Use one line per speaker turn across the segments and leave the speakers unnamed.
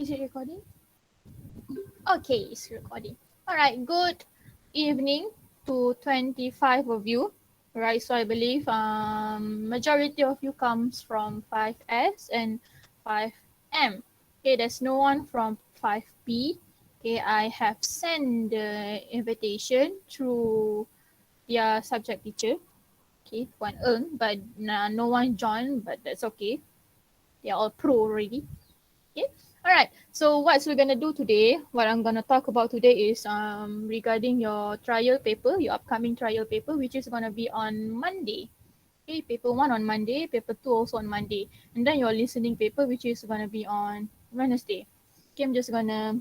Is it recording? Okay, it's recording. All right, good evening to 25 of you. Right, so I believe majority of you comes from 5S and 5M. Okay, there's no one from 5P. Okay, I have sent the invitation through their subject teacher. Okay, one earn, but no one joined, but that's okay. They're all pro already. Okay. All right. So what we're gonna do today, what I'm gonna talk about today is regarding your trial paper, your upcoming trial paper, which is gonna be on Monday. Okay, paper one on Monday, paper two also on Monday, and then your listening paper, which is gonna be on Wednesday. Okay, I'm just gonna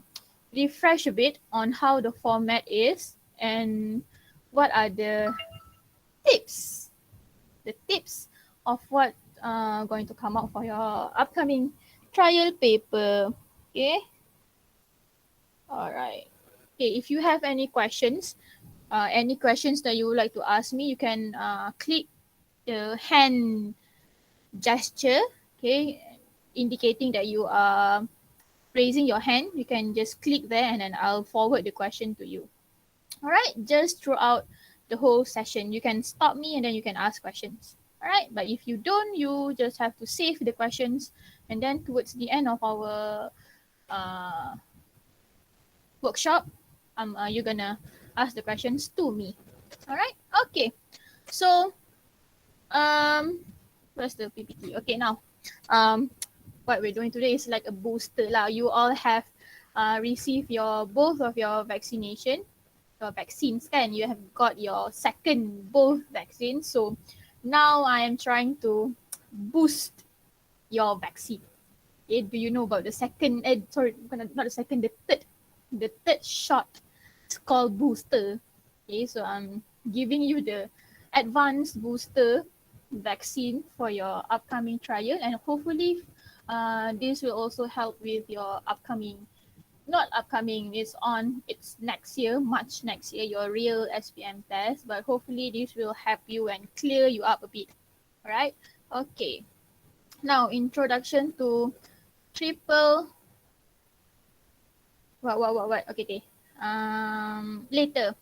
refresh a bit on how the format is and what are tips, the tips of what going to come out for your upcoming trial paper. Okay. All right. Okay. If you have any questions that you would like to ask me, you can click the hand gesture. Okay, indicating that you are raising your hand. You can just click there, and then I'll forward the question to you. All right. Just throughout the whole session, you can stop me, and then you can ask questions. All right. But if you don't, you just have to save the questions, and then towards the end of our uh, workshop, you're gonna ask the questions to me. All right. Okay. So where's the PPT? Okay, now um, what we're doing today is like a booster lah. You all have received your both of your vaccination, your vaccines, kan? You have got your second both vaccines. So now I am trying to boost your vaccine. Okay, do you know about the second? Sorry, not the second, the third shot. It's called booster. Okay, so I'm giving you the advanced booster vaccine for your upcoming trial, and hopefully, this will also help with your upcoming. Not upcoming, it's next year, March next year, your real SPM test, but hopefully this will help you and clear you up a bit. All right. Okay. Now, introduction to triple what okay, okay. Later,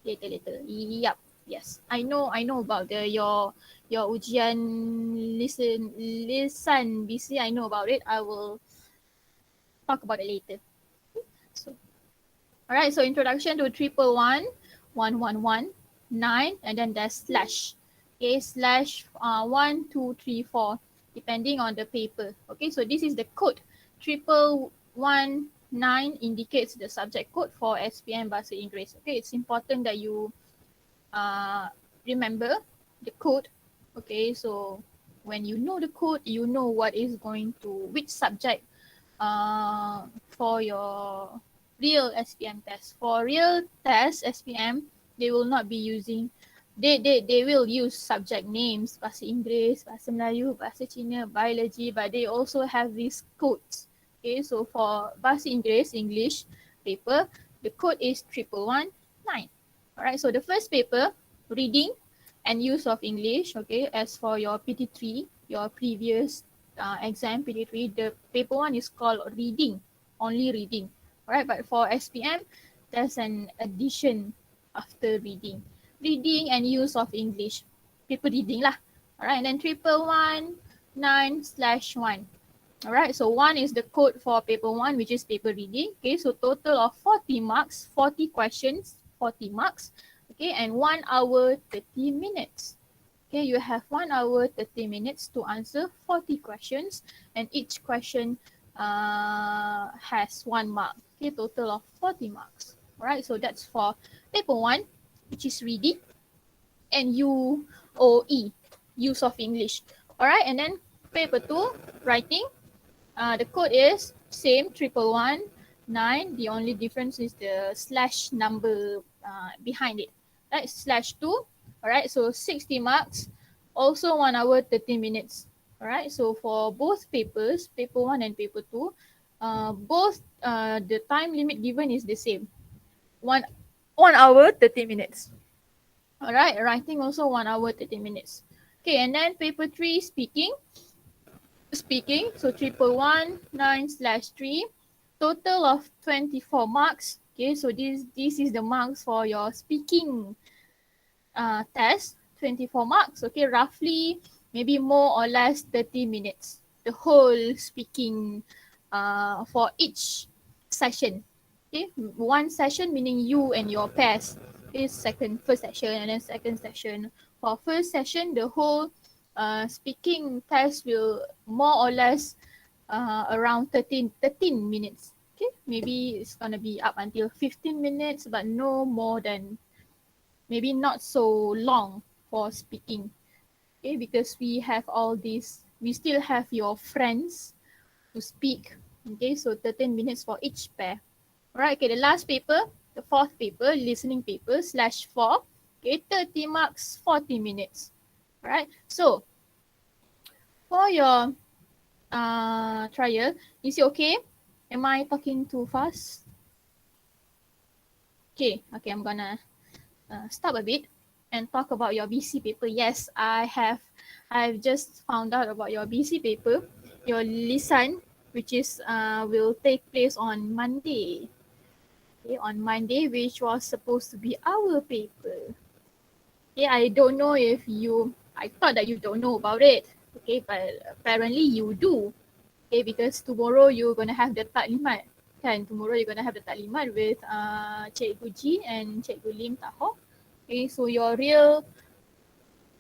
later. Yup. Yes, I know about your ujian lisan BC. I know about it. I will talk about it later. So all right, so introduction to triple one, 111, 9, and then there's slash. Okay, slash 1, 2, 3, 4, depending on the paper. Okay, so this is the code. Triple one, 9 indicates the subject code for SPM Bahasa Inggeris. Okay, it's important that you remember the code. Okay, so when you know the code, you know what is going to, which subject for your real SPM test. For real test SPM, they will not be using, they will use subject names, Bahasa Inggeris, Bahasa Melayu, Bahasa Cina, Biology, but they also have these codes. Okay, so for Bahasa Inggeris, English paper, the code is 1119. Alright, so the first paper, reading and use of English. Okay, as for your PT3, your previous exam PT3, the paper one is called reading, only reading. Alright, but for SPM, there's an addition after reading and use of English, paper reading lah. Alright, and then 1119/1. Alright, so 1 is the code for paper 1, which is paper reading. Okay, so total of 40 marks, 40 questions, 40 marks. Okay, and 1 hour, 30 minutes. Okay, you have 1 hour, 30 minutes to answer 40 questions, and each question has 1 mark. Okay, total of 40 marks. Alright, so that's for paper 1, which is reading, and UOE, use of English. Alright, and then paper 2, writing. The code is same, 1119. The only difference is the slash number behind it. Right, /2. All right, so 60 marks. Also 1 hour, 30 minutes. All right, so for both papers, paper 1 and paper 2, both the time limit given is the same. 1 hour, 30 minutes. All right, writing also 1 hour, 30 minutes. Okay, and then paper 3, speaking. So 1119/3, total of 24 marks. Okay, so this is the marks for your speaking test, 24 marks. Okay, roughly maybe more or less 30 minutes. The whole speaking for each session. Okay, one session meaning you and your pairs. Okay, first session and then second session. For first session, the whole speaking test will more or less around 13 minutes. Okay, maybe it's gonna be up until 15 minutes, but no more than, maybe not so long for speaking. Okay, because we have all these, we still have your friends to speak. Okay, so 13 minutes for each pair. All right, okay, the last paper, the fourth paper, listening paper /4. Okay, 30 marks, 40 minutes. All right, so for your trial, is it okay? Am I talking too fast? Okay, I'm gonna stop a bit and talk about your BC paper. Yes, I've just found out about your BC paper, your lisan, which is will take place on Monday. Okay, on Monday, which was supposed to be our paper. Okay, I don't know if you, I thought that you don't know about it. Okay, but apparently you do. Okay, because tomorrow you're gonna have the taklimat. Kan, tomorrow you're gonna have the taklimat with Cikgu G and Cikgu Lim Tahoe. Okay, so your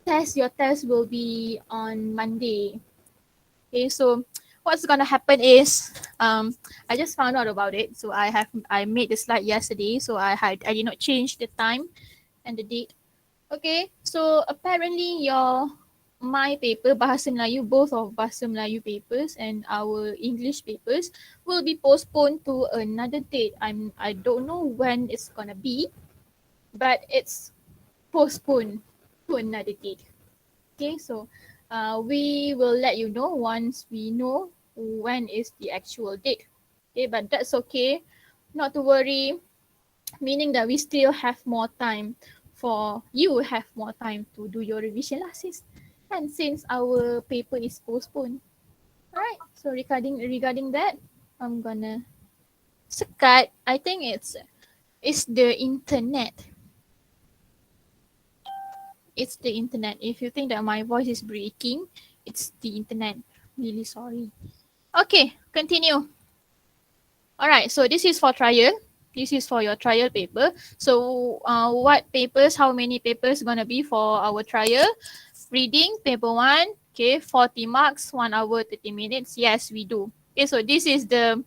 test will be on Monday. Okay, so what's gonna happen is, I just found out about it. So I made the slide yesterday. So I did not change the time and the date. Okay, so apparently my paper Bahasa Melayu, both of Bahasa Melayu papers and our English papers will be postponed to another date. I don't know when it's gonna be, but it's postponed to another date. Okay, so we will let you know once we know when is the actual date. Okay, but that's okay, not to worry, meaning that we still have more time, for you have more time to do your revision lah, since our paper is postponed. Alright, so regarding that, I'm gonna sekat. I think it's the internet. It's the internet. If you think that my voice is breaking, it's the internet. Really sorry. Okay, continue. Alright, so this is for trial. This is for your trial paper. So what papers, how many papers gonna be for our trial? Reading, paper 1, okay, 40 marks, 1 hour, 30 minutes. Yes, we do. Okay, so this is the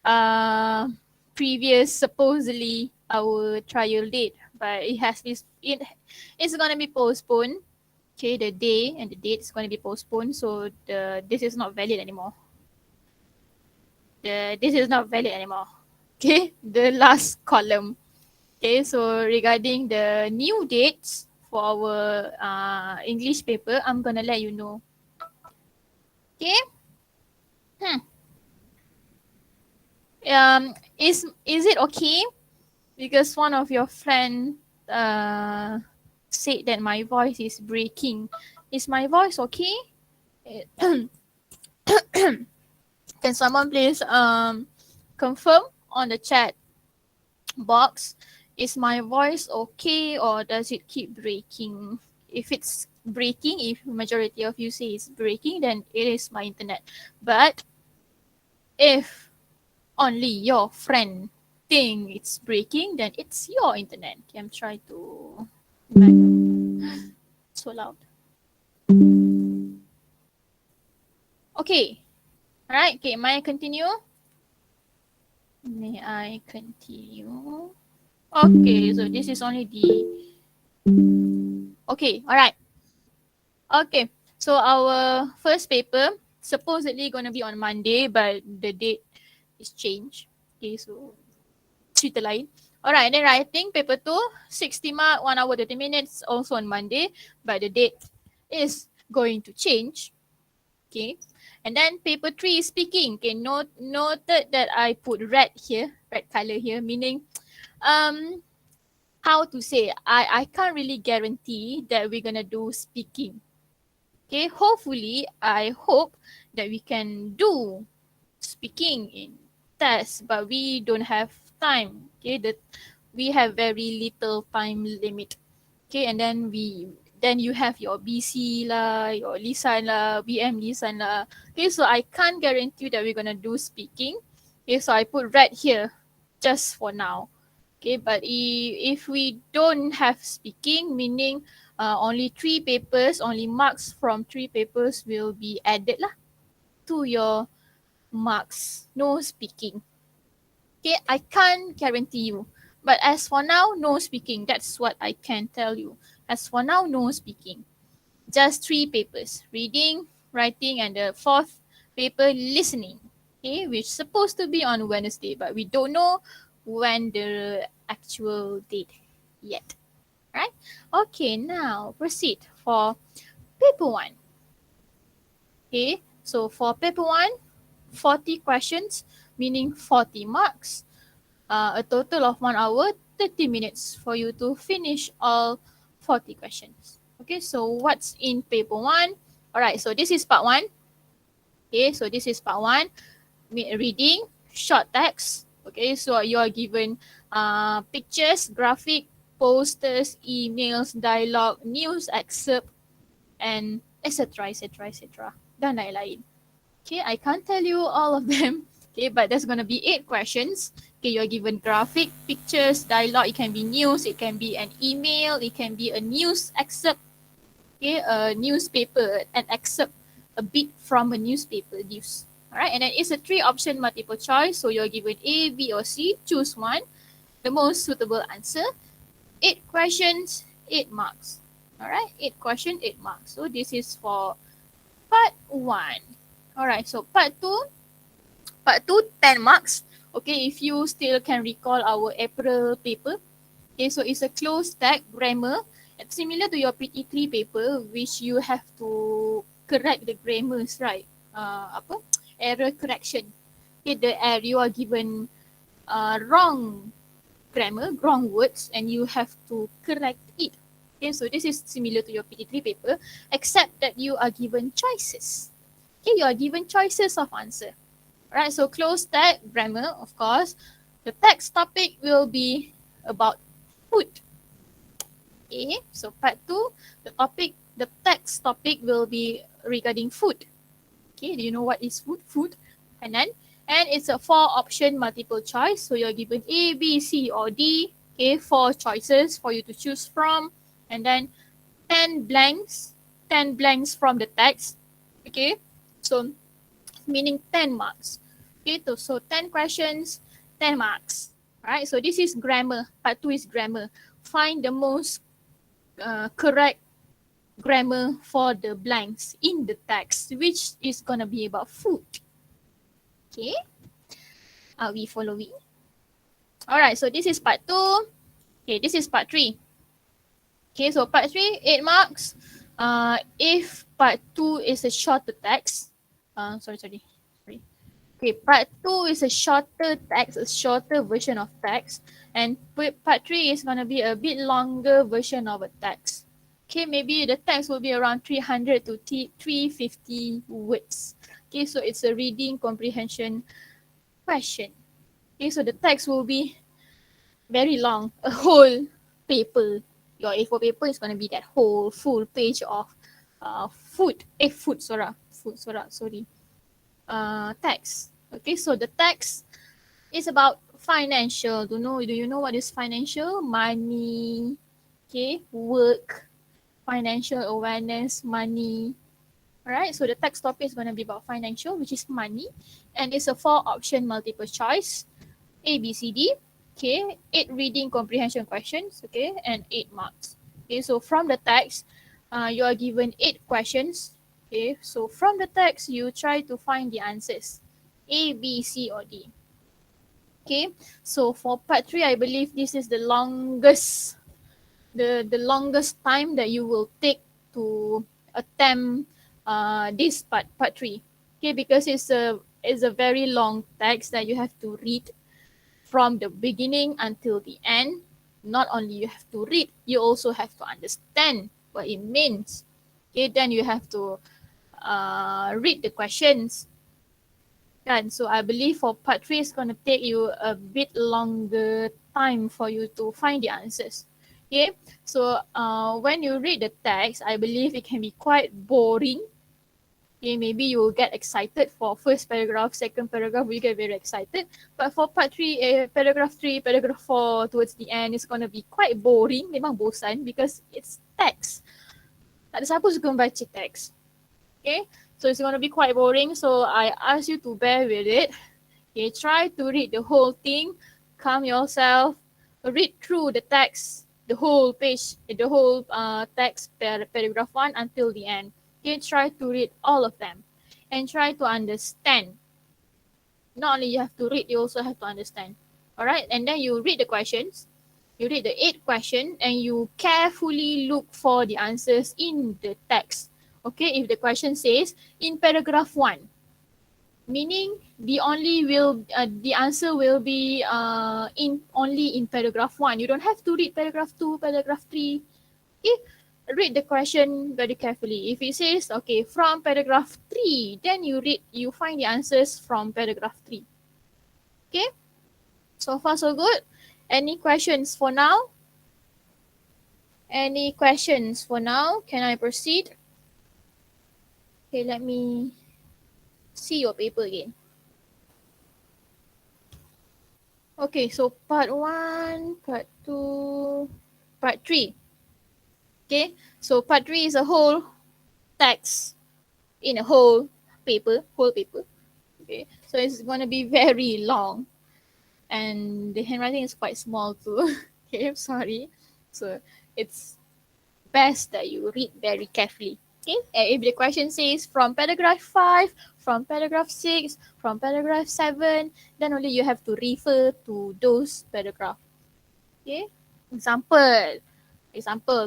uh, previous, supposedly, our trial date. But it's gonna be postponed. Okay, the day and the date is gonna be postponed. So this is not valid anymore. This is not valid anymore. Okay, the last column. Okay, so regarding the new dates for our English paper, I'm gonna let you know. Okay. Hmm. Is it okay? Because one of your friend uh said that my voice is breaking. Is my voice okay? Can someone please confirm on the chat box, is my voice okay or does it keep breaking? If it's breaking, if majority of you say it's breaking, then it is my internet. But if only your friend think it's breaking, then it's your internet. Okay, I'm trying to so loud. Okay. Alright, okay, may I continue? May I continue? Okay, so this is only the okay, alright. Okay, so our first paper supposedly gonna be on Monday, but the date is changed. Okay, so cerita lain. Alright, then writing paper 2, 60 mark, 1 hour 30 minutes, also on Monday, but the date is going to change. Okay, and then paper 3 is speaking. Okay, noted that I put red here, red color here, meaning how to say, I can't really guarantee that we're gonna do speaking. Okay, hopefully, I hope that we can do speaking in test, but we don't have time. Okay, we have very little time limit. Okay, and then you have your BC lah, your lisan lah, BM lisan lah. Okay, so I can't guarantee you that we're gonna do speaking. Okay, so I put red here just for now. Okay, but if we don't have speaking, meaning only 3 papers, only marks from 3 papers will be added lah to your marks. No speaking. Okay, I can't guarantee you. But as for now, no speaking. That's what I can tell you. As for now, no speaking. Just 3 papers. Reading, writing, and the 4th paper, listening. Okay, which is supposed to be on Wednesday, but we don't know when the actual date yet. Right? Okay, now proceed for paper 1. Okay, so for paper 1, 40 questions, meaning 40 marks. A total of 1 hour, 30 minutes for you to finish all 40 questions. Okay, so what's in paper 1? Alright, so this is part 1. Okay, so this is part 1. Reading, short text. Okay, so you are given pictures, graphic, posters, emails, dialogue, news excerpt, and etc. etc. etc. Dan lain-lain. Okay, I can't tell you all of them. Okay, but there's going to be 8 questions. Okay, you're given graphic, pictures, dialogue. It can be news, it can be an email, it can be a news excerpt. Okay, a newspaper, an excerpt, a bit from a newspaper news. All right, and then it's a 3-option multiple choice. So you're given A, B, or C. Choose one, the most suitable answer. 8 questions, 8 marks. All right, 8 questions, 8 marks. So this is for part 1. All right, so part 2, 10 marks. Okay, if you still can recall our April paper. Okay, so it's a closed tag grammar. It's similar to your PT3 paper, which you have to correct the grammars, right? Error correction. Okay, you are given wrong grammar, wrong words, and you have to correct it. Okay, so this is similar to your PT3 paper, except that you are given choices. Okay, you are given choices of answer. Alright, so closed tag grammar, of course. The text topic will be about food. Okay, so part 2, the text topic will be regarding food. Okay, do you know what is food? Food. And it's a 4-option multiple choice. So you're given A, B, C, or D. Okay, 4 choices for you to choose from. And then 10 blanks from the text. Okay, so meaning 10 marks. Okay, so 10 questions, 10 marks. Right, so this is grammar. Part 2 is grammar. Find the most correct grammar for the blanks in the text, which is going to be about food. Okay, are we following? All right, so this is part 2. Okay, this is part 3. Okay, so part 3, 8 marks. If part 2 is a shorter text, sorry. Okay, part 2 is a shorter text, a shorter version of text, and part 3 is going to be a bit longer version of a text. Okay, maybe the text will be around 300 to 350 words. Okay, so it's a reading comprehension question. Okay, so the text will be very long, a whole paper. Your A4 paper is going to be that whole full page of text. Okay, so the text is about financial. Do you know what is financial? Money, okay, work, financial awareness, money. Alright, so the text topic is going to be about financial, which is money, and it's a 4-option multiple choice, A, B, C, D. Okay, 8 reading comprehension questions, okay, and 8 marks. Okay, so from the text, you are given 8 questions. Okay, so from the text, you try to find the answers, A, B, C, or D. Okay, so for part 3, I believe this is the longest time that you will take to attempt this part 3. Okay, because it's a very long text that you have to read from the beginning until the end. Not only you have to read, you also have to understand what it means. Okay, then you have to read the questions. Kan? So I believe for part 3 it's going to take you a bit longer time for you to find the answers. Okay, so when you read the text, I believe it can be quite boring. Okay, maybe you will get excited for first paragraph, second paragraph, you get very excited. But for part 3, paragraph 3, paragraph 4, towards the end, it's going to be quite boring. Memang bosan because it's text. Tak ada siapa suka membaca teks. Okay, so it's going to be quite boring. So I ask you to bear with it. Okay, try to read the whole thing, calm yourself, read through the text, the whole page, the whole text, paragraph 1 until the end. Okay, try to read all of them and try to understand. Not only you have to read, you also have to understand. All right, and then you read the questions. You read the 8 question and you carefully look for the answers in the text. Okay, if the question says in paragraph 1, meaning the answer will be in only in paragraph 1. You don't have to read paragraph 2, paragraph 3. Okay, read the question very carefully. If it says okay from paragraph 3, then you find the answers from paragraph 3. Okay, so far so good. Any questions for now? Any questions for now? Can I proceed? Okay, let me see your paper again. Okay, so part 1, part 2, part 3. Okay, so part 3 is a whole text in a whole paper. Okay, so it's going to be very long and the handwriting is quite small too. Okay, I'm sorry. So it's best that you read very carefully. Okay, and if the question says from paragraph 5, from paragraph 6, from paragraph 7, then only you have to refer to those paragraphs. Okay, example,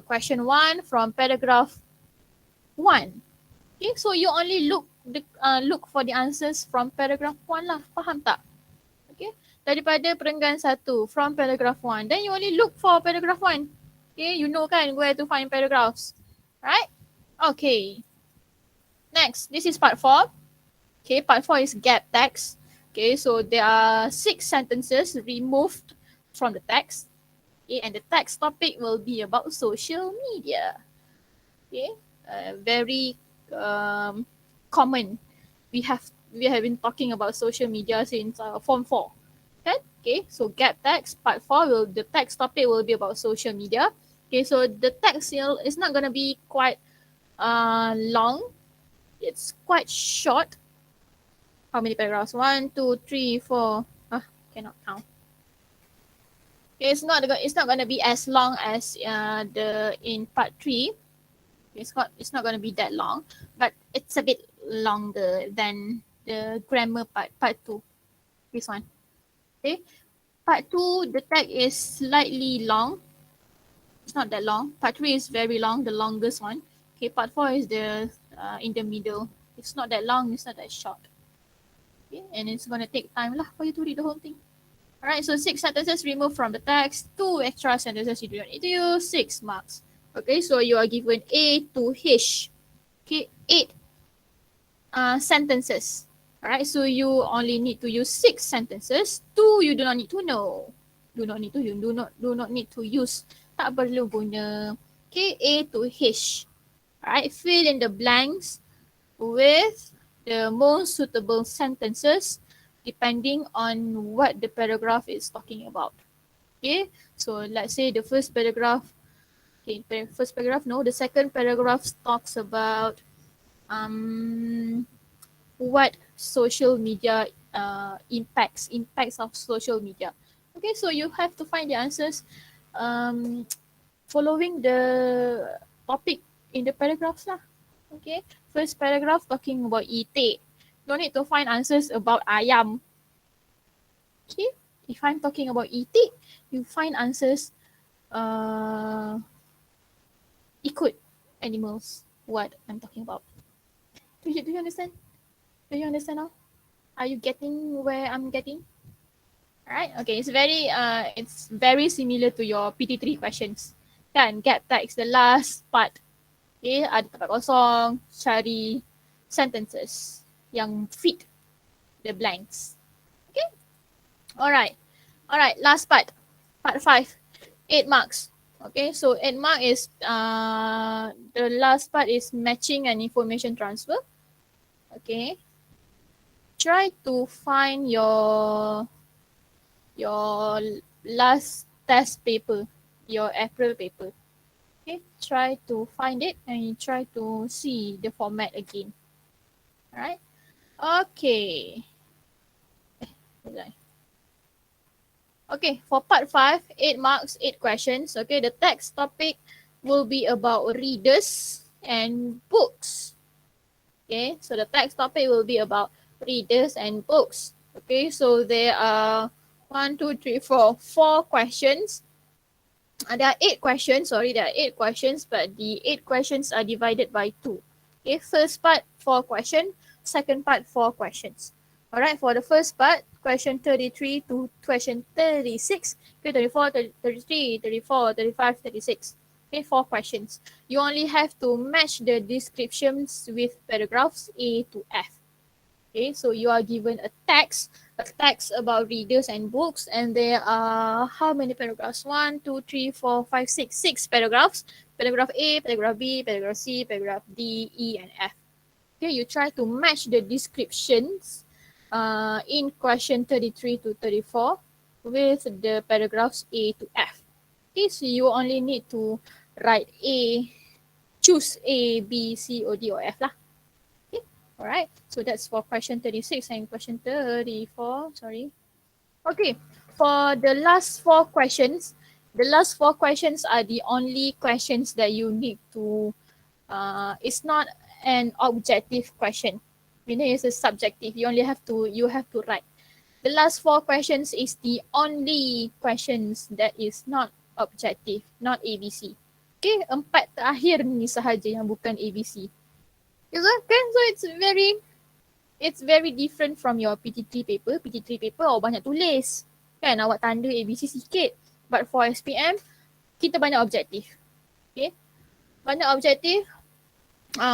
question 1 from paragraph 1. Okay, so you only look for the answers from paragraph 1 lah. Faham tak? Okay, daripada perenggan 1 from paragraph 1, then you only look for paragraph 1. Okay, you know kan where to find paragraphs. Right? Okay. Next, this is part 4. Okay, part 4 is gap text. Okay, so there are 6 sentences removed from the text. Okay, and the text topic will be about social media. Okay, very common. We have been talking about social media since form 4. Okay, so gap text part 4 the text topic will be about social media. Okay, so the text is not going to be quite long. It's quite short. How many paragraphs? 1, 2, 3, 4. Cannot count. Okay, it's not going to be as long as the in part 3. It's not going to be that long, but it's a bit longer than the grammar part 2. This one. Okay, part 2 the text is slightly long. It's not that long. Part 3 is very long, the longest one. Okay, part 4 is the in the middle. It's not that long, it's not that short. Okay, and it's going to take time lah for you to read the whole thing. Alright, so 6 sentences removed from the text, 2 extra sentences you do not need to use, 6 marks. Okay, so you are given A to H. Okay, 8 sentences. Alright, so you only need to use 6 sentences. 2 you do not need to know. Do not need to use. Tak perlu guna. Okay, A to H. Alright, fill in the blanks with the most suitable sentences depending on what the paragraph is talking about. Okay, so let's say the first paragraph. Okay, the second paragraph talks about what social media impacts of social media. Okay, so you have to find the answers following the topic in the paragraphs lah. Okay, first paragraph talking about itik. No need to find answers about ayam. Okay, if I'm talking about itik, you find answers ikut animals, what I'm talking about. Do you understand? Do you understand now? Are you getting where I'm getting? Alright, okay, it's very similar to your PT3 questions. Kan, gap text, the last part. Okay, ada tempat kosong, cari sentences yang fit the blanks. Okay. All right. Last part. Part 5. 8 marks. Okay. So 8 mark is the last part is matching and information transfer. Okay. Try to find your last test paper, your April paper. Okay, try to find it and try to see the format again. Alright. Okay. Okay, for part 5, 8 marks, 8 questions. Okay, the text topic will be about readers and books. Okay, so the text topic will be about readers and books. Okay, so there are 1, 2, 3, 4, 4 questions. There are 8 questions, there are 8 questions, but the 8 questions are divided by 2. Okay, first part 4 questions, second part 4 questions. Alright, for the first part, question 33 to question 36, okay, 34, 33, 34, 35, 36. Okay, 4 questions. You only have to match the descriptions with paragraphs A to F. Okay, so you are given a text about readers and books, and there are how many paragraphs? 1, 2, 3, 4, 5, 6. 6 paragraphs. Paragraph A, paragraph B, paragraph C, paragraph D, E, and F. Okay, you try to match the descriptions in question 33 to 34 with the paragraphs A to F. Okay, so you only need to write A, choose A, B, C, or D, or F lah. All right, so that's for question 36 and question 34, sorry. Okay, for the last 4 questions, are the only questions that you need to, it's not an objective question. Meaning it's a subjective, you have to write. The last 4 questions is the only questions that is not objective, not ABC. Okay, 4 terakhir ni sahaja yang bukan ABC. Okay, so it's very different from your PT3 paper. PT3 paper awak banyak tulis. Kan, awak tanda ABC sikit. But for SPM, kita banyak objektif. Okay. Banyak objektif.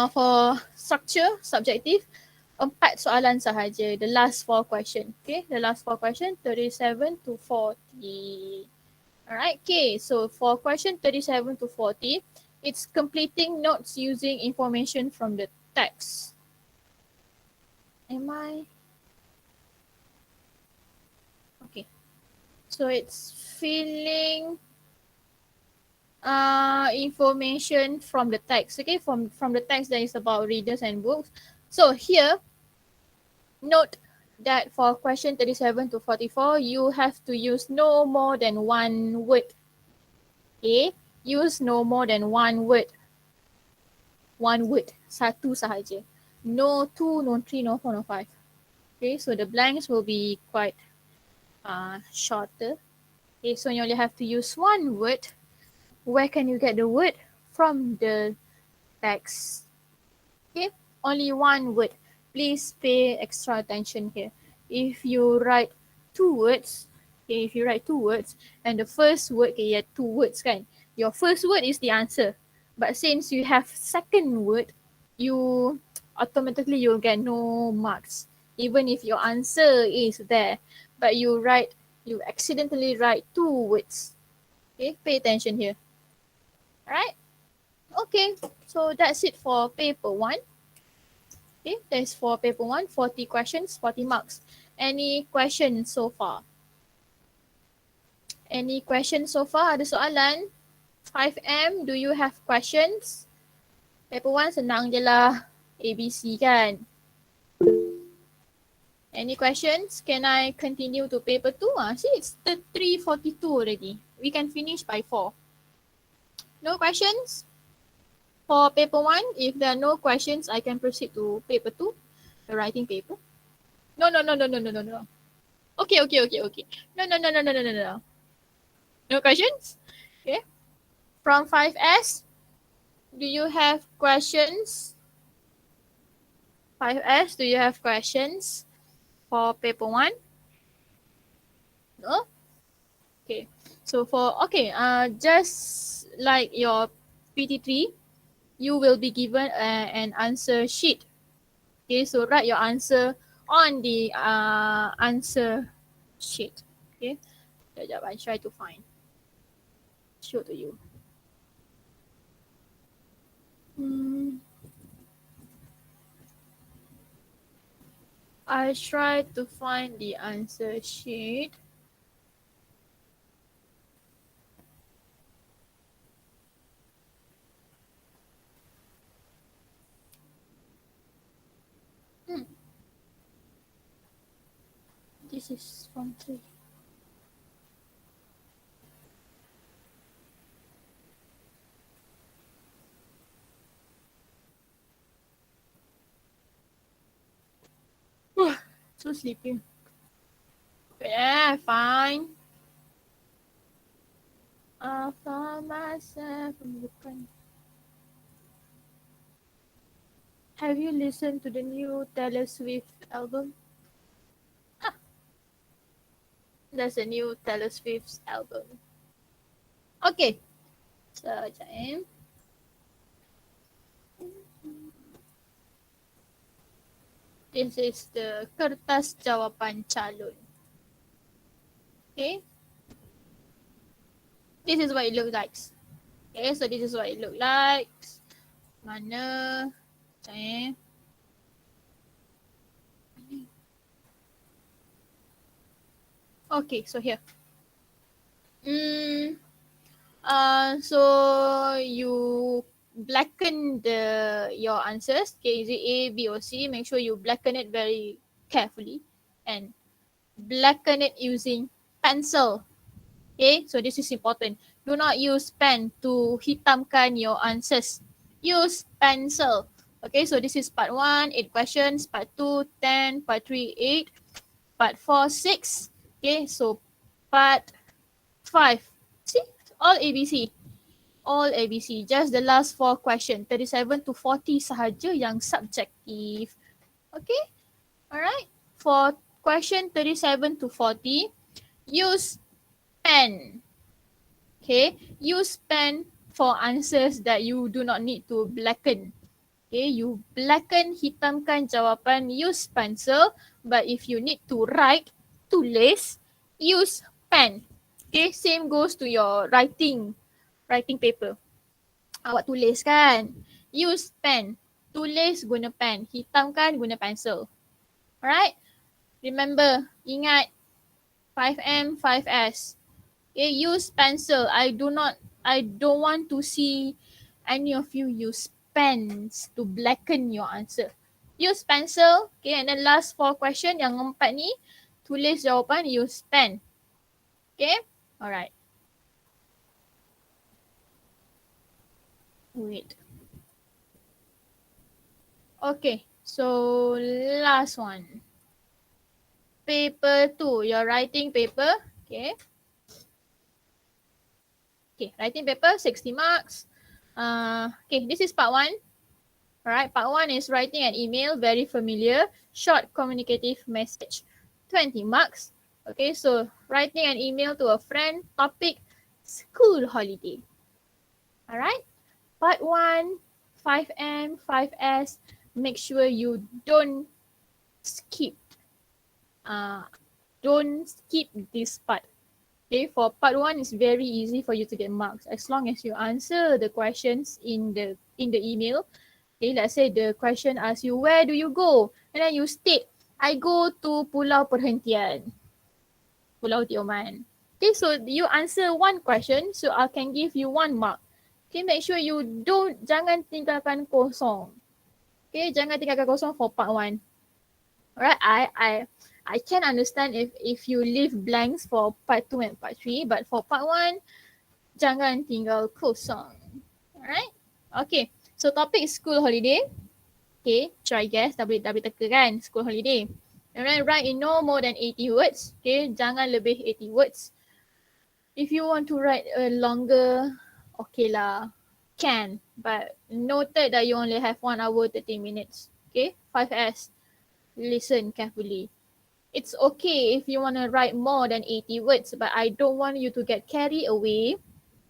For structure, subjektif, 4 soalan sahaja. The last 4 question. Okay, the last 4 question, 37 to 40. Alright, okay. So for question 37 to 40, it's completing notes using information from the text. Am I? Okay. So it's filling information from the text. Okay, from the text that is about readers and books. So here, note that for question 37 to 44, you have to use no more than 1 word. Okay, use no more than 1 word. 1 word, satu sahaja. No 2, no 3, no 4, no 5. Okay, so the blanks will be quite shorter. Okay, so you only have to use 1 word. Where can you get the word? From the text. Okay, only 1 word. Please pay extra attention here. If you write 2 words, okay, and the first word, okay, you have 2 words, kan? Your first word is the answer. But since you have second word, you automatically you'll get no marks. Even if your answer is there, but you accidentally write 2 words. Okay, pay attention here. Alright? Okay, so that's it for paper 1. Okay, that's for paper 1, 40 questions, 40 marks. Any questions so far? Any questions so far? Ada soalan? 5M, do you have questions? Paper 1 senang je lah. ABC kan? Any questions? Can I continue to paper 2? See, it's 3:42 already. We can finish by 4. No questions? For paper 1, if there are no questions, I can proceed to paper 2, the writing paper. No. Okay. No. No questions? Okay. From 5S, do you have questions? 5S, do you have questions for paper 1? No? Okay. So just like your PT3, you will be given an answer sheet. Okay, so write your answer on the answer sheet. Okay, sekejap, I try to show to you. I try to find the answer sheet. This is from 3. So sleepy. Yeah, fine. I found myself in the pen. Have you listened to the new Taylor Swift album? There's a new Taylor Swift album. Okay, so sekejap. This is the kertas jawapan calon. Okay, this is what it looks like. Okay, so this is what it looks like. Mana? Sekejap. Okay, so here. So you blacken your answers. Okay, is it A, B, or C? Make sure you blacken it very carefully, and blacken it using pencil. Okay, so this is important. Do not use pen to hitamkan your answers. Use pencil. Okay, so this is part 1, 8 questions. Part 2, 10. Part 3, 8. Part 4, 6. Okay, so part 5. See, all ABC. All ABC. Just the last 4 question. 37 to 40 sahaja yang subjektif. Okay, alright. For question 37 to 40, use pen. Okay, use pen for answers that you do not need to blacken. Okay, you blacken, hitamkan jawapan, use pencil. But if you need to write, tulis, use pen. Okay, same goes to your writing paper. Awak tulis kan? Use pen. Tulis guna pen. Hitamkan guna pencil. Alright? Remember, ingat 5M, 5S. Okay, use pencil. I don't want to see any of you use pens to blacken your answer. Use pencil. Okay, and then last 4 question yang 4 ni, tulis jawapan, use pen. Okay? Alright. Wait. Okay, so last one. Paper 2, your writing paper. Okay. Okay, writing paper, 60 marks. Okay, this is part 1. Alright, part 1 is writing an email, very familiar. Short communicative message, 20 marks. Okay, so writing an email to a friend, topic, school holiday. Alright, part 1, 5M, 5S. Make sure you don't skip. Don't skip this part. Okay, for part 1, it's very easy for you to get marks as long as you answer the questions in the email. Okay, let's say the question asks you, where do you go? And then you state, I go to Pulau Perhentian, Pulau Tioman. Okay, so you answer one question, so I can give you 1 mark. Okay, make sure you jangan tinggalkan kosong. Okay, jangan tinggalkan kosong for part 1. Alright, I can understand if you leave blanks for part 2 and part 3, but for part 1, jangan tinggal kosong. Alright? Okay, so topic is school holiday. Okay, try guess, dah boleh teka kan, school holiday. And then write in no more than 80 words. Okay, jangan lebih 80 words. If you want to write a longer, okay lah, can. But noted that you only have 1 hour 30 minutes. Okay, 5S. Listen carefully. It's okay if you want to write more than 80 words, but I don't want you to get carried away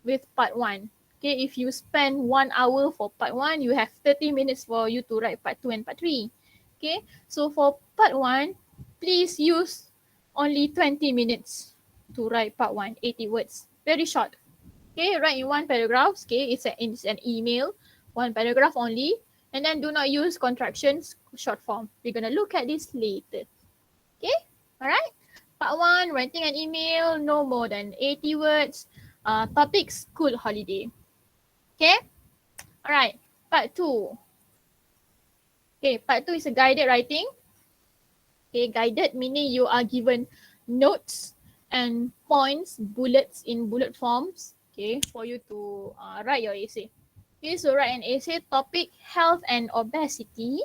with part 1. Okay, if you spend 1 hour for part 1, you have 30 minutes for you to write part 2 and part 3. Okay, so for part 1, please use only 20 minutes to write part 1, 80 words. Very short. Okay, write in one paragraph. Okay, it's an email, one paragraph only. And then do not use contractions, short form. We're going to look at this later. Okay, all right. Part 1, writing an email, no more than 80 words. Topic, school holiday. Okay, all right. Part 2. Okay, part 2 is a guided writing. Okay, guided meaning you are given notes and points, bullets in bullet forms, okay, for you to write your essay. Okay, so write an essay, topic, health and obesity.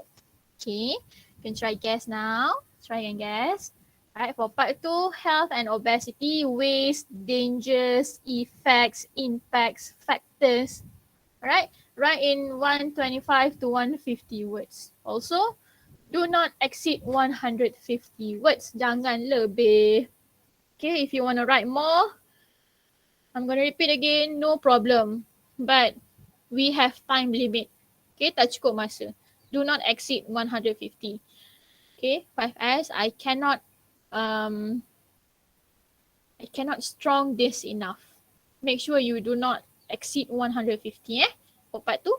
Okay, you can try guess now. Try and guess. Alright, for part 2, health and obesity, ways, dangers, effects, impacts, factors. Alright, write in 125 to 150 words. Also, do not exceed 150 words. Jangan lebih. Okay, if you want to write more, I'm going to repeat again, no problem. But we have time limit. Okay, tak cukup masa. Do not exceed 150. Okay, 5S, I cannot strong this enough. Make sure you do not exceed 150 for part 2.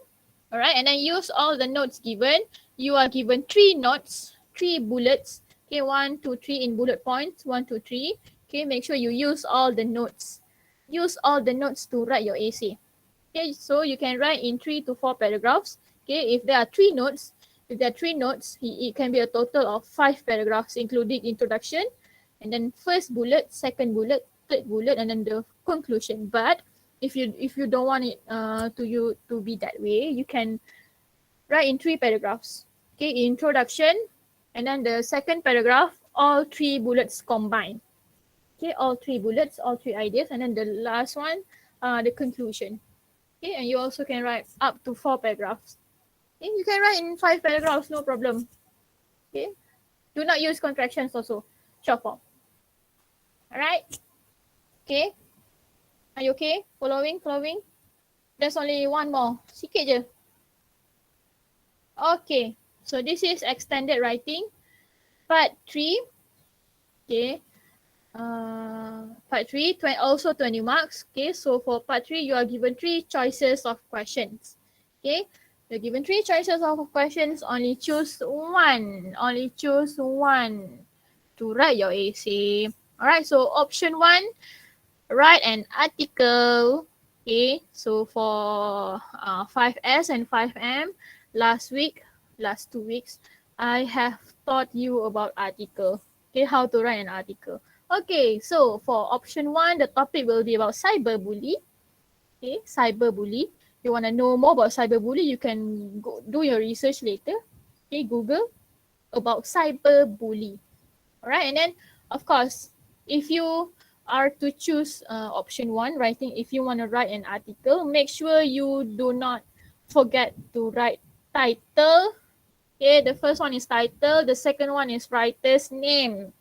Alright, and then use all the notes given. You are given 3 notes, 3 bullets. Okay, 1, 2, 3 in bullet points, 1, 2, 3. Okay, make sure you use all the notes. Use all the notes to write your essay. Okay, so you can write in 3 to 4 paragraphs. Okay, if there are 3 notes, it can be a total of 5 paragraphs, including introduction, and then first bullet, second bullet, third bullet, and then the conclusion. But if you don't want it to be that way, you can write in 3 paragraphs. Okay, introduction, and then the second paragraph, all 3 bullets combined. Okay, all 3 bullets, all 3 ideas, and then the last one, the conclusion. Okay, and you also can write up to 4 paragraphs. Okay, you can write in 5 paragraphs, no problem. Okay, do not use contractions also, short form. Alright, okay, are you okay? Following? There's only one more, sikit je. Okay, so this is extended writing, part 3. Okay, part 3, also 20 marks. Okay, so for part 3, you are given 3 choices of questions. Okay, you're given 3 choices of questions, only choose one to write your essay. Alright, so option 1, write an article. Okay, so for 5S and 5M, last 2 weeks, I have taught you about article. Okay, how to write an article. Okay, so for option 1, the topic will be about cyberbully. Okay, cyberbully. You want to know more about cyberbully, you can go do your research later. Okay, Google about cyberbully. Alright, and then of course, if you are to choose option 1, writing, if you want to write an article, make sure you do not forget to write title. Okay, the first one is title, the second one is writer's name.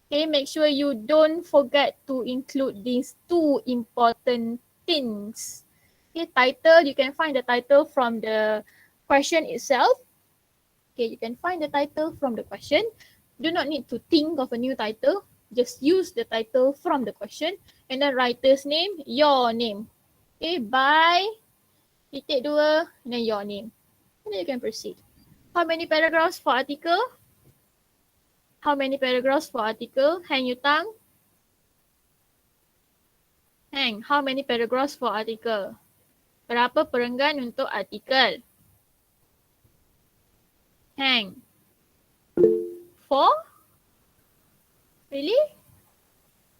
Okay, make sure you don't forget to include these 2 important things. Okay, title, you can find the title from the question itself. Okay, you can find the title from the question. Do not need to think of a new title. Just use the title from the question. And then writer's name, your name. Okay, by titik 2, and then your name. And then you can proceed. How many paragraphs for article? Hang Yutang. Hang, how many paragraphs for article? Berapa perenggan untuk artikel? Hang. 4? Really?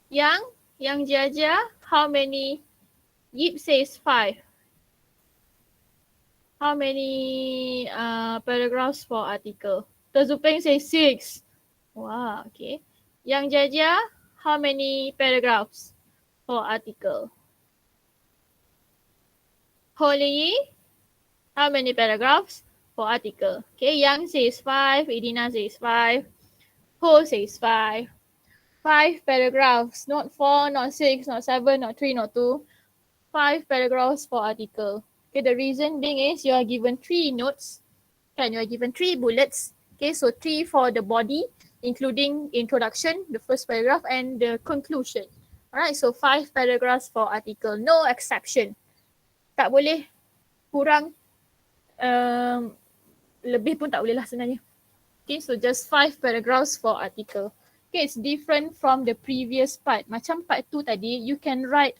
Yang Jaja, how many? Yip says 5. How many paragraphs for article? Tazupeng says 6. Wow, okay. Yang Jaja, how many paragraphs for article? Holy, how many paragraphs for article? Okay, Yang says 5, Edina says 5, Ho says 5. 5 paragraphs, not 4, not 6, not 7, not 3, not 2. 5 paragraphs for article. Okay, the reason being is you are given 3 notes, and you are given 3 bullets, Okay, so 3 for the body, including introduction, the first paragraph, and the conclusion. Alright, so 5 paragraphs for article. No exception. Tak boleh kurang, um, lebih pun tak boleh lah sebenarnya. Okay, so just 5 paragraphs for article. Okay, it's different from the previous part. Macam part 2 tadi, you can write,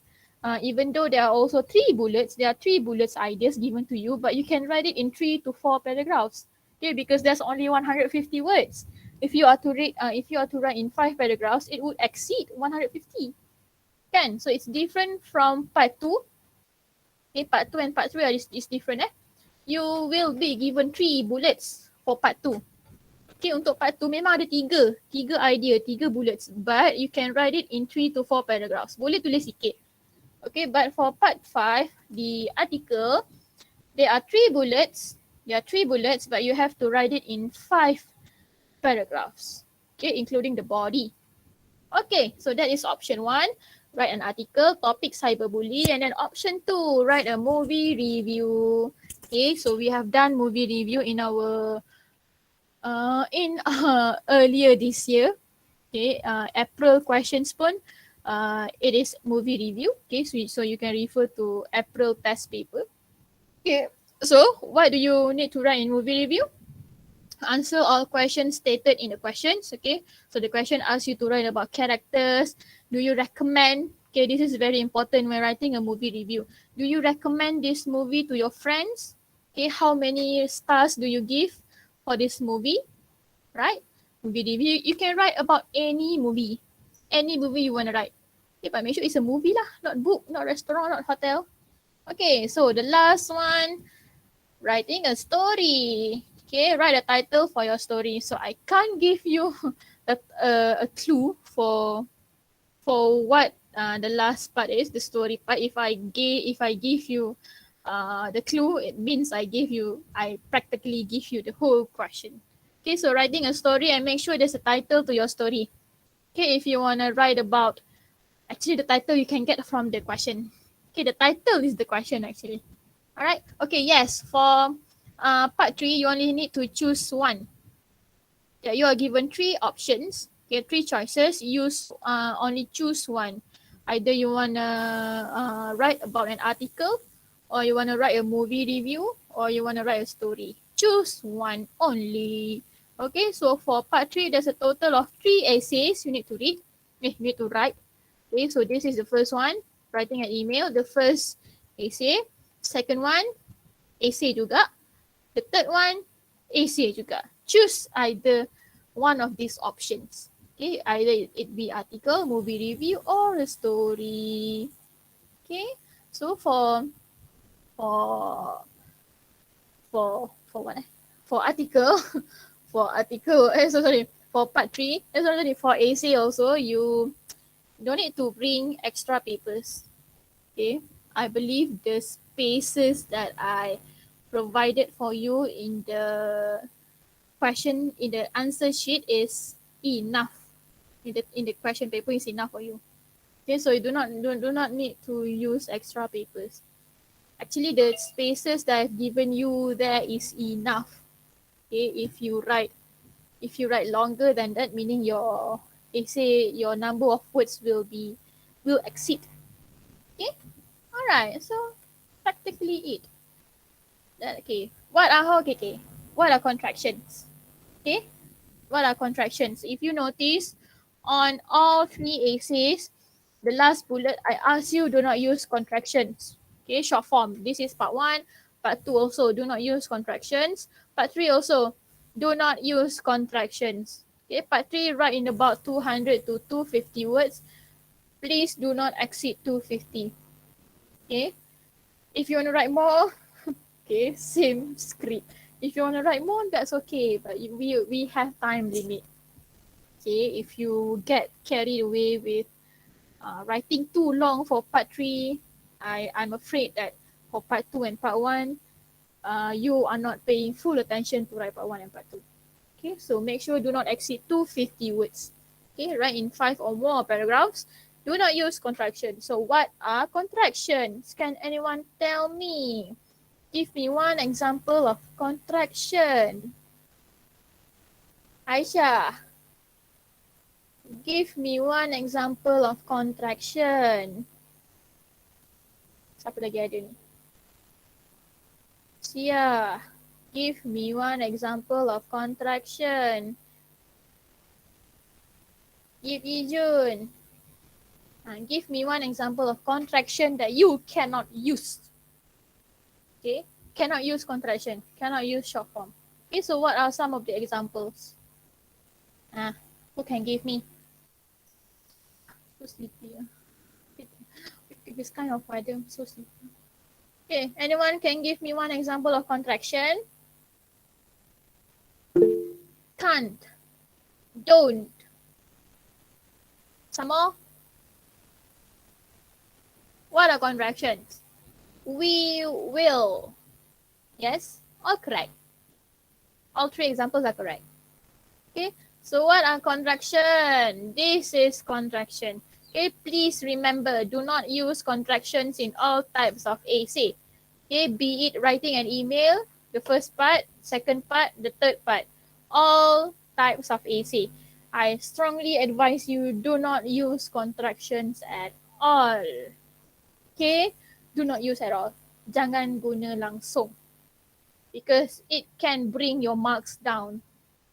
even though there are also 3 bullets, there are 3 bullets ideas given to you, but you can write it in 3 to 4 paragraphs. Okay, because there's only 150 words. If you are to read, if you are to write in 5 paragraphs, it would exceed 150. Kan? So it's different from part 2. Okay, part 2 and part 3 is different. You will be given 3 bullets for part 2. Okay, untuk part 2 memang ada 3 idea, 3 bullets, but you can write it in 3 to 4 paragraphs. Boleh tulis sikit. Okay, but for part 5, the article, there are 3 bullets. There are 3 bullets, but you have to write it in 5 paragraphs. Okay, including the body. Okay, so that is option 1. Write an article, topic cyberbully, and then option 2, write a movie review. Okay, so we have done movie review in our earlier this year. Okay, April questions pun, it is movie review. Okay, so you can refer to April test paper. Okay, so what do you need to write in movie review? Answer all questions stated in the questions. Okay, so the question asks you to write about characters. Do you recommend? Okay, this is very important when writing a movie review. Do you recommend this movie to your friends? Okay, how many stars do you give for this movie? Right? Movie review. You can write about any movie you want to write. Okay, but make sure it's a movie lah, not book, not restaurant, not hotel. Okay, so the last one, writing a story. Okay, write a title for your story. So I can't give you a clue for what the last part is, the story part. If I give you the clue, it means I practically give you the whole question. Okay, so writing a story, and make sure there's a title to your story. Okay, if you want to write about, actually the title you can get from the question. Okay, the title is the question actually. All right. Okay, yes, for part 3, you only need to choose one. Yeah, you are given 3 options. Okay, 3 choices. Only choose one. Either you want to write about an article, or you want to write a movie review, or you want to write a story. Choose one only. Okay, so for part 3, there's a total of 3 essays you need to read. You need to write. Okay, so this is the first one, writing an email. The first essay. Second one, essay juga. The third one, essay juga. Choose either one of these options. Okay, either it be article, movie review, or a story. Okay, so for what? For article, for part 3, for essay also, you don't need to bring extra papers. Okay, I believe the spaces that I provided for you in the question, in the answer sheet, is enough. In the question paper is enough for you. Okay, so you do not need to use extra papers. Actually, the spaces that I've given you there is enough. Okay, if you write longer than that, meaning your essay, your number of words will exceed. Okay, all right. So practically it. Okay, what are contractions? Okay, what are contractions? If you notice, on all 3 essays, the last bullet, I ask you do not use contractions. Okay, short form. This is part 1. Part 2 also, do not use contractions. Part 3 also, do not use contractions. Okay, part 3, write in about 200 to 250 words. Please do not exceed 250. Okay, if you want to write more, okay, same script. If you want to write more, that's okay, but we have time limit. Okay, if you get carried away with writing too long for part 3, I'm afraid that for part 2 and part 1, you are not paying full attention to write part 1 and part 2. Okay, so make sure do not exceed 250 words. Okay, write in 5 or more paragraphs. Do not use contractions. So what are contractions? Can anyone tell me? Give me one example of contraction. Aisyah, give me one example of contraction. Siapa lagi ada ni? Sia, give me one example of contraction. Give Ijun. Give me one example of contraction that you cannot use. Okay, cannot use contraction, cannot use short form. Okay, so what are some of the examples? Who can give me? So sleepy. This kind of weather, I'm so sleepy. Okay, anyone can give me one example of contraction? Can't, don't. Some more? What are contractions? We will. Yes, all correct. All three examples are correct. Okay, so what are contraction? This is contraction. Okay, please remember, do not use contractions in all types of essay. Okay, be it writing an email, the first part, second part, the third part, all types of essay. I strongly advise you do not use contractions at all. Okay, do not use at all. Jangan guna langsung because it can bring your marks down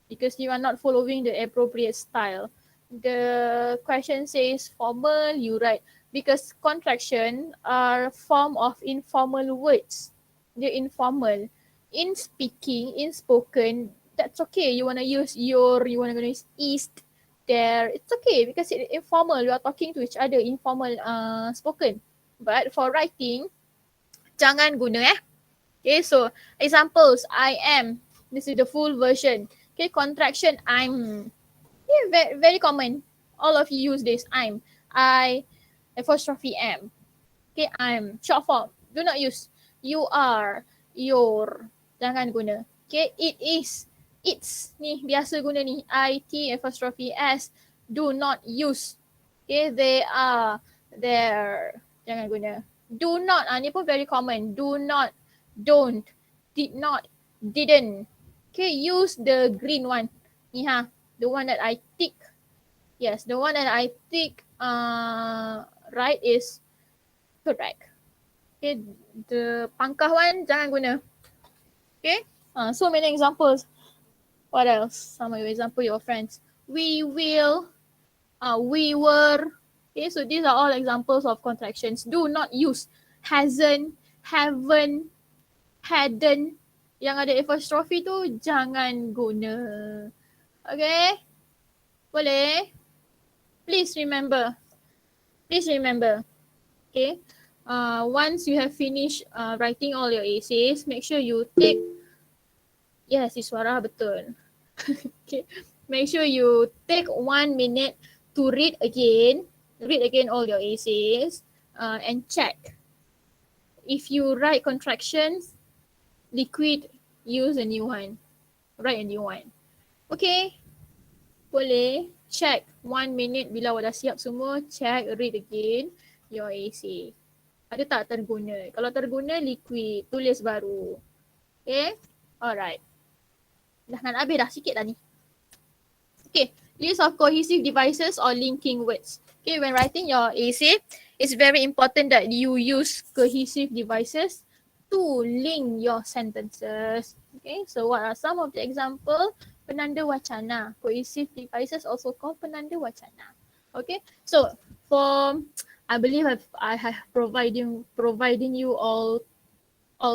because you are not following the appropriate style. The question says formal, you write because contraction are form of informal words. They're informal. In speaking, in spoken, that's okay. You wanna use your, you wanna use east, there. It's okay because it's informal. You are talking to each other, informal spoken. But for writing, jangan guna Okay, so examples, I am. This is the full version. Okay, contraction, I'm. Yeah, very, very common. All of you use this, I'm. I apostrophe am. Okay, I'm. Short form. Do not use. You are. Your. Jangan guna. Okay, it is. It's. Ni, biasa guna ni. IT apostrophe S. Do not use. Okay, they are. There. Jangan guna. Do not. Ni pun very common. Do not. Don't. Did not. Didn't. Okay, use the green one. Ni ha. The one that I tick. Yes, the one that I tick right is correct. Okay, the pangkah one jangan guna. Okay, so many examples. What else? Some of your example, your friends. We will, we were. Okay, so these are all examples of contractions. Do not use hasn't, haven't, hadn't. Yang ada apostrophe tu jangan guna. Okay? Boleh? Please remember. Please remember. Okay? Once you have finished writing all your essays, make sure you take, yes, Iswara betul. Okay. Make sure you take 1 minute to read again all your essays and check. If you write contractions, liquid, use a new one. Write a new one. Okay? Boleh check 1 minute bila awak dah siap semua, check, read again your essay. Ada tak terguna? Kalau terguna, liquid, tulis baru. Okay? Alright. Dah nak habis dah, sikit dah ni. Okay, list of cohesive devices or linking words. Okay, when writing your essay, it's very important that you use cohesive devices to link your sentences. Okay, so what are some of the example? Penanda wacana. Cohesive devices also called penanda wacana. Okay, so for, I believe I have providing you all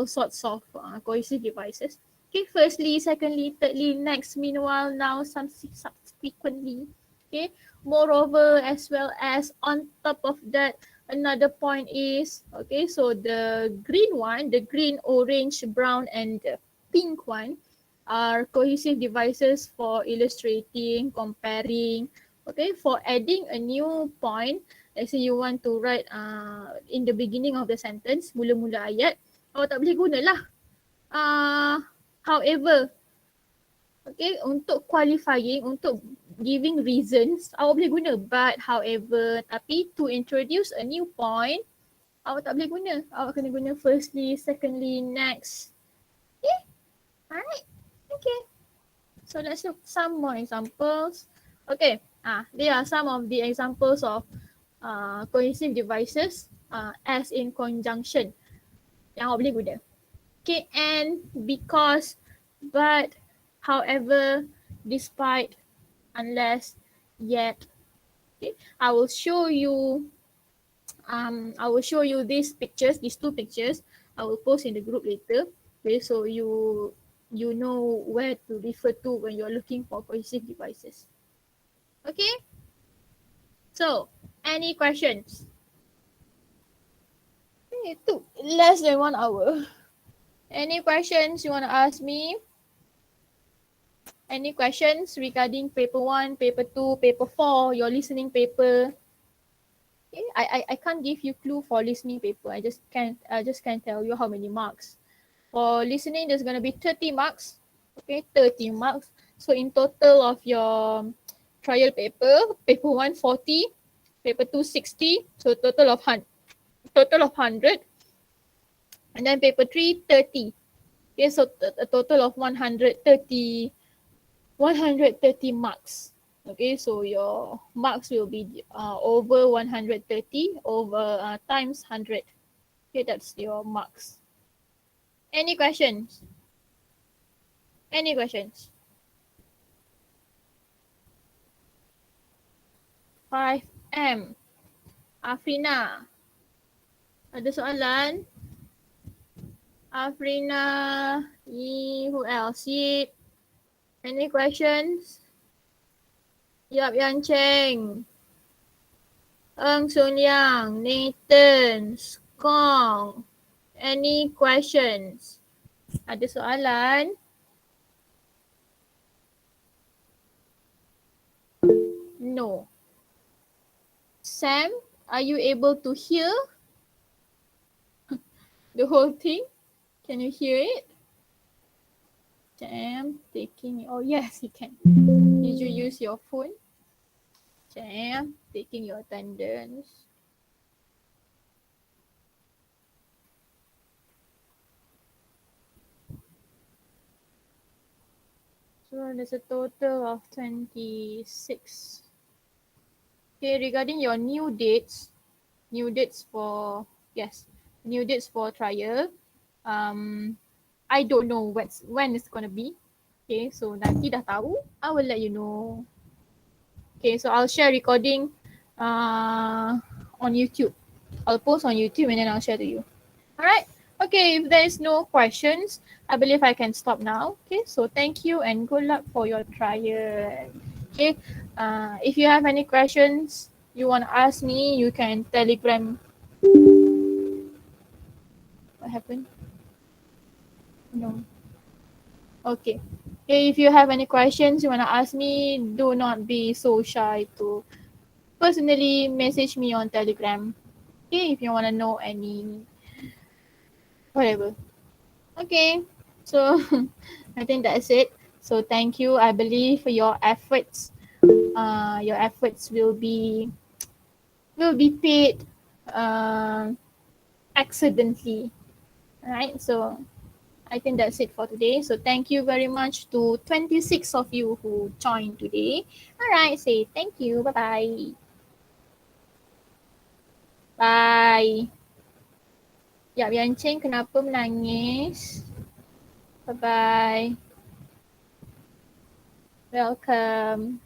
sorts of cohesive devices. Okay, firstly, secondly, thirdly, next, meanwhile, now, subsequently. Okay, moreover, as well as on top of that, another point is, okay, so the green one, the green, orange, brown, and the pink one are cohesive devices for illustrating, comparing, okay, for adding a new point. Let's say you want to write in the beginning of the sentence, mula-mula ayat, awak tak boleh gunalah. However, okay, untuk qualifying, untuk giving reasons, awak boleh guna but, however, tapi to introduce a new point, awak tak boleh guna. Awak kena guna firstly, secondly, next. Okay, alright, okay. So let's look some more examples. Okay, there are some of the examples of cohesive devices as in conjunction yang awak boleh guna. Okay, and because, but, however, despite, unless, yet. Okay, I will show you these pictures, these two pictures. I will post in the group later. Okay, so you know where to refer to when you're looking for cohesive devices. Okay? So, any questions? It took less than 1 hour. Any questions you want to ask me? Any questions regarding paper 1, paper 2, paper 4, your listening paper? Okay, I can't give you clue for listening paper. I just can't tell you how many marks. For listening, there's going to be 30 marks. Okay, 30 marks. So in total of your trial paper, paper 1 40, paper 2 60, so total of 100. And then paper 3 30. Okay, so a total of 130 marks. Okay, so your marks will be over 130 over times 100. Okay, that's your marks. Any questions? Any questions? 5M. Afrina. Ada soalan? Afrina. Who else? Yip. Any questions? Yap Yan Cheng. Eng Sun Yang. Nathan. Skong. Any questions? Ada soalan? No. Sam, are you able to hear the whole thing? Can you hear it? Sam, taking, oh yes, you can. Did you use your phone? Sam, taking your attendance. So there's a total of 26. Okay, regarding your new dates for trial. I don't know when it's gonna be. Okay, so nanti dah tahu, I will let you know. Okay, so I'll share recording on YouTube. I'll post on YouTube and then I'll share to you. Alright. Okay, if there is no questions, I believe I can stop now. Okay, so thank you and good luck for your trial. Okay, if you have any questions you want to ask me, you can Telegram. What happened? No. Okay. Okay, if you have any questions you want to ask me, do not be so shy to personally message me on Telegram. Okay, if you want to know any whatever. Okay, so I think that's it. So thank you. I believe your efforts will be paid accidentally. Alright, so I think that's it for today. So thank you very much to 26 of you who joined today. Alright, say thank you. Bye-bye. Bye. Yap Yan Cheng, kenapa menangis? Bye-bye. Welcome.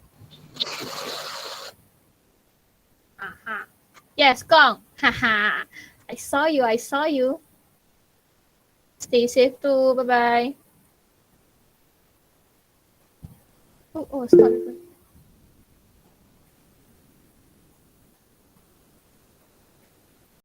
Aha. Yes, Gong. Haha. I saw you. Stay safe too. Bye-bye. Oh, stop.